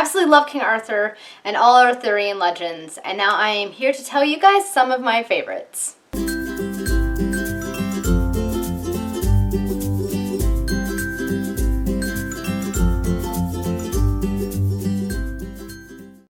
absolutely love King Arthur and all Arthurian legends, and now I am here to tell you guys some of my favorites.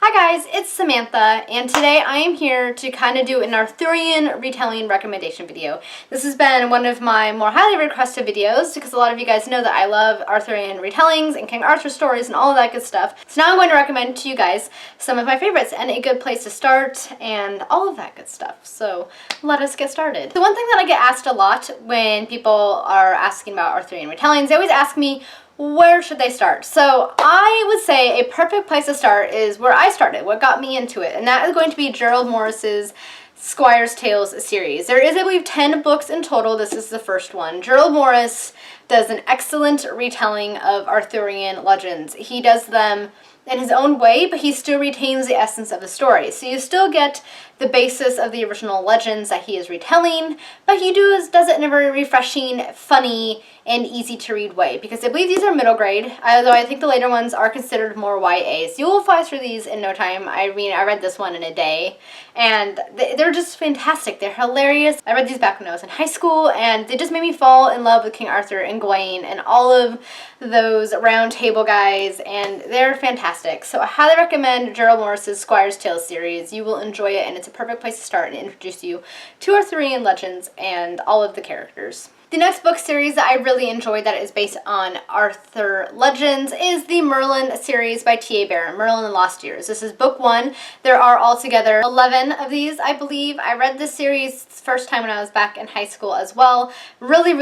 Hi guys, it's Samantha, and today I am here to kind of do an Arthurian retelling recommendation video. This has been one of my more highly requested videos because a lot of you guys know that I love Arthurian retellings and King Arthur stories and all of that good stuff. So now I'm going to recommend to you guys some of my favorites and a good place to start and all of that good stuff. So let us get started. The one thing that I get asked a lot when people are asking about Arthurian retellings, they always ask me, where should they start? So I would say a perfect place to start is where I started, what got me into it, and that is going to be Gerald Morris's Squires Tales series. There is, I believe, 10 books in total. This is the first one. Gerald Morris does an excellent retelling of Arthurian legends. He does them in his own way, but he still retains the essence of the story. So you still get the basis of the original legends that he is retelling, but he does it in a very refreshing, funny, and easy to read way, because I believe these are middle grade, although I think the later ones are considered more YA. So you will fly through these in no time. I mean, I read this one in a day, and they're just fantastic. They're hilarious. I read these back when I was in high school, and they just made me fall in love with King Arthur and Gawain and all of those round table guys, and they're fantastic. So I highly recommend Gerald Morris's Squires Tales series. You will enjoy it, and it's a perfect place to start and introduce you to Arthurian legends and all of the characters. The next book series that I really enjoyed that is based on Arthur legends is the Merlin series by T.A. Barron, Merlin and Lost Years. This is book 1. There are altogether 11 of these, I believe. I read this series first time when I was back in high school as well. Really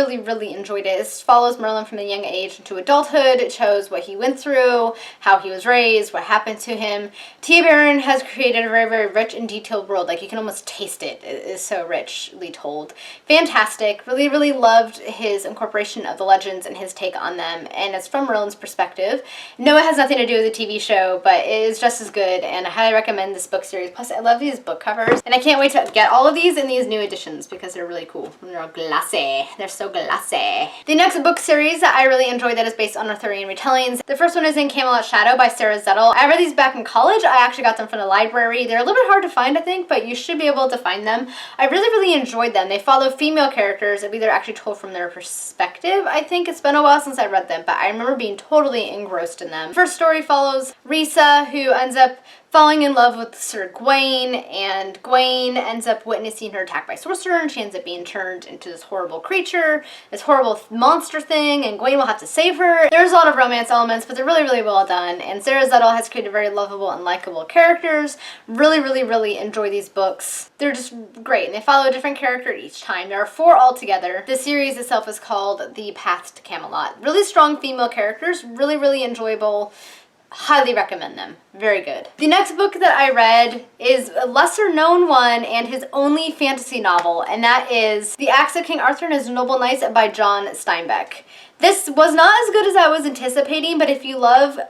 enjoyed it. It follows Merlin from a young age into adulthood. It shows what he went through, how he was raised, what happened to him. T.A. Barron has created a very rich and detailed world. Like, you can almost taste it. It is so richly told. Fantastic. Really loved his incorporation of the legends and his take on them, and it's from Merlin's perspective. No, it has nothing to do with the TV show, but it is just as good, and I highly recommend this book series. Plus, I love these book covers, and I can't wait to get all of these in these new editions because they're really cool. They're all glassy. They're so glassy. The next book series that I really enjoyed that is based on Arthurian retellings. The first one is in Camelot Shadow by Sarah Zettel. I read these back in college. I actually got them from the library. They're a little bit hard to find, I think, but you should be able to find them. I really enjoyed them. They follow female characters. I believe they're actually told from their perspective. I think it's been a while since I read them, but I remember being totally engrossed in them. The first story follows Risa, who ends up falling in love with Sir Gawain, and Gawain ends up witnessing her attacked by sorcerer, and she ends up being turned into this horrible creature, this horrible monster thing, and Gawain will have to save her. There's a lot of romance elements, but they're really well done, and Sarah Zettel has created very lovable and likable characters. Really enjoy these books. They're just great, and they follow a different character each time. There are 4 altogether. The series itself is called The Path to Camelot. Really strong female characters, really enjoyable. Highly recommend them. Very good. The next book that I read is a lesser known one and his only fantasy novel, and that is The Acts of King Arthur and His Noble Knights by John Steinbeck. This was not as good as I was anticipating, but if you love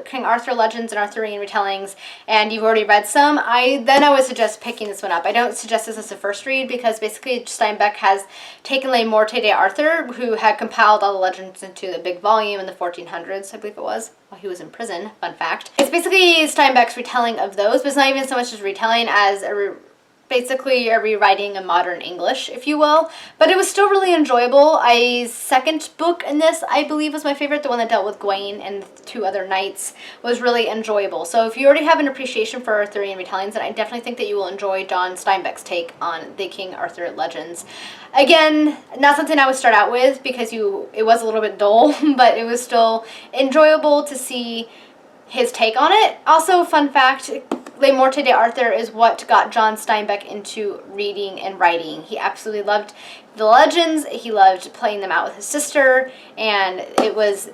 King Arthur legends and Arthurian retellings and you've already read some, then I would suggest picking this one up. I don't suggest this as a first read because basically Steinbeck has taken Morte DArthur, who had compiled all the legends into the big volume in the 1400s, I believe it was, while he was in prison. Fun fact. It's basically Steinbeck's retelling of those, but it's not even so much as retelling as basically a rewriting of modern English, if you will. But it was still really enjoyable. Second book in this, I believe, was my favorite. The one that dealt with Gawain and 2 other knights was really enjoyable. So if you already have an appreciation for Arthurian retellings, then I definitely think that you will enjoy John Steinbeck's take on the King Arthur legends. Again, not something I would start out with because it was a little bit dull, but it was still enjoyable to see his take on it. Also, fun fact, Morte DArthur is what got John Steinbeck into reading and writing. He absolutely loved the legends. He loved playing them out with his sister, and it was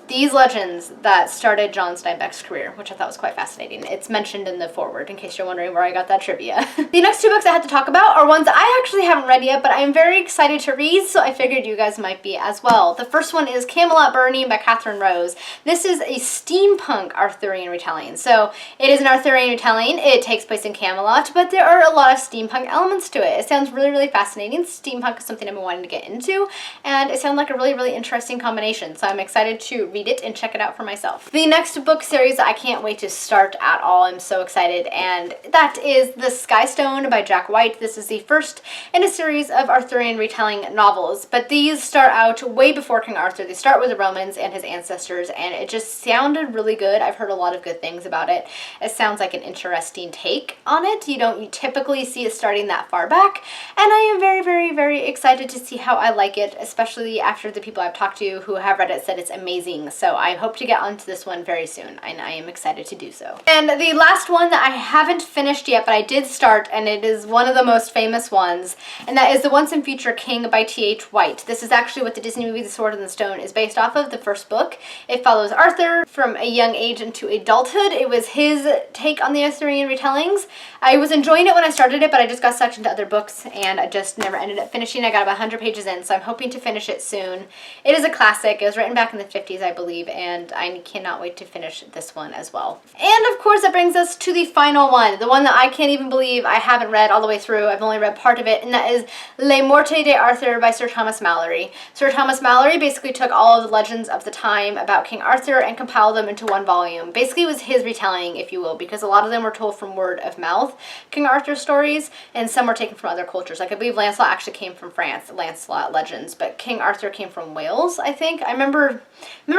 these legends that started John Steinbeck's career, which I thought was quite fascinating. It's mentioned in the foreword, in case you're wondering where I got that trivia. The next 2 books I had to talk about are ones that I actually haven't read yet, but I'm very excited to read, so I figured you guys might be as well. The first one is Camelot Burnie by Catherine Rose. This is a steampunk Arthurian retelling. So it is an Arthurian retelling. It takes place in Camelot, but there are a lot of steampunk elements to it. It sounds really fascinating. Steampunk is something I've been wanting to get into, and it sounds like a really interesting combination, so I'm excited to read it and check it out for myself. The next book series that I can't wait to start at all, I'm so excited, and that is The Skystone by Jack White. This is the first in a series of Arthurian retelling novels, but these start out way before King Arthur. They start with the Romans and his ancestors, and it just sounded really good. I've heard a lot of good things about it. It sounds like an interesting take on it. You don't typically see it starting that far back, and I am very, very, very excited to see how I like it, especially after the people I've talked to who have read it said it's amazing. So I hope to get onto this one very soon, and I am excited to do so. And the last one that I haven't finished yet, but I did start, and it is one of the most famous ones, and that is The Once and Future King by T.H. White. This is actually what the Disney movie The Sword and the Stone is based off of, the first book. It follows Arthur from a young age into adulthood. It was his take on the Arthurian retellings. I was enjoying it when I started it, but I just got sucked into other books, and I just never ended up finishing. I got about 100 pages in, so I'm hoping to finish it soon. It is a classic. It was written back in the 50s, I believe, and I cannot wait to finish this one as well. And of course, that brings us to the final one, the one that I can't even believe I haven't read all the way through. I've only read part of it, and that is Morte DArthur by Sir Thomas Malory. Sir Thomas Malory basically took all of the legends of the time about King Arthur and compiled them into one volume. Basically, it was his retelling, if you will, because a lot of them were told from word of mouth, King Arthur stories, and some were taken from other cultures. Like, I believe Lancelot actually came from France, Lancelot legends, but King Arthur came from Wales, I think. I remember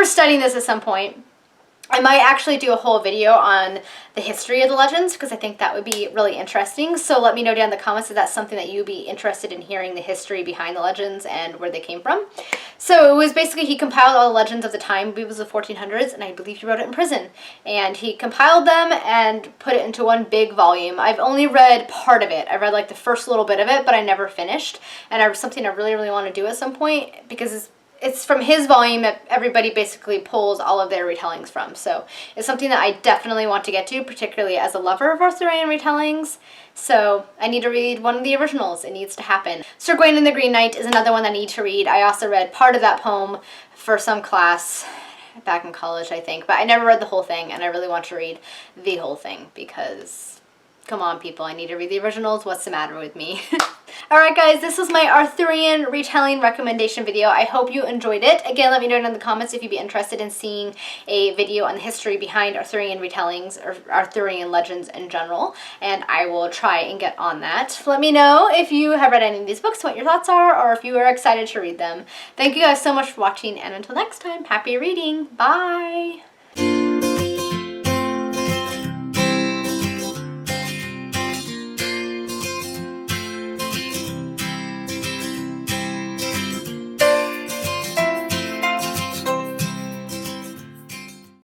studying this at some point. I might actually do a whole video on the history of the legends, because I think that would be really interesting. So let me know down in the comments if that's something that you'd be interested in hearing, the history behind the legends and where they came from. So it was basically, he compiled all the legends of the time. I believe it was the 1400s, and I believe he wrote it in prison. And he compiled them and put it into one big volume. I've only read part of it. I read like the first little bit of it, but I never finished. And it's something I really, really want to do at some point, because it's from his volume that everybody basically pulls all of their retellings from. So it's something that I definitely want to get to, particularly as a lover of Arthurian retellings. So I need to read one of the originals. It needs to happen. Sir Gawain and the Green Knight is another one that I need to read. I also read part of that poem for some class back in college, I think. But I never read the whole thing, and I really want to read the whole thing because, come on, people, I need to read the originals. What's the matter with me? Alright guys, this was my Arthurian retelling recommendation video. I hope you enjoyed it. Again, let me know down in the comments if you'd be interested in seeing a video on the history behind Arthurian retellings or Arthurian legends in general, and I will try and get on that. Let me know if you have read any of these books, what your thoughts are, or if you are excited to read them. Thank you guys so much for watching, and until next time, happy reading. Bye!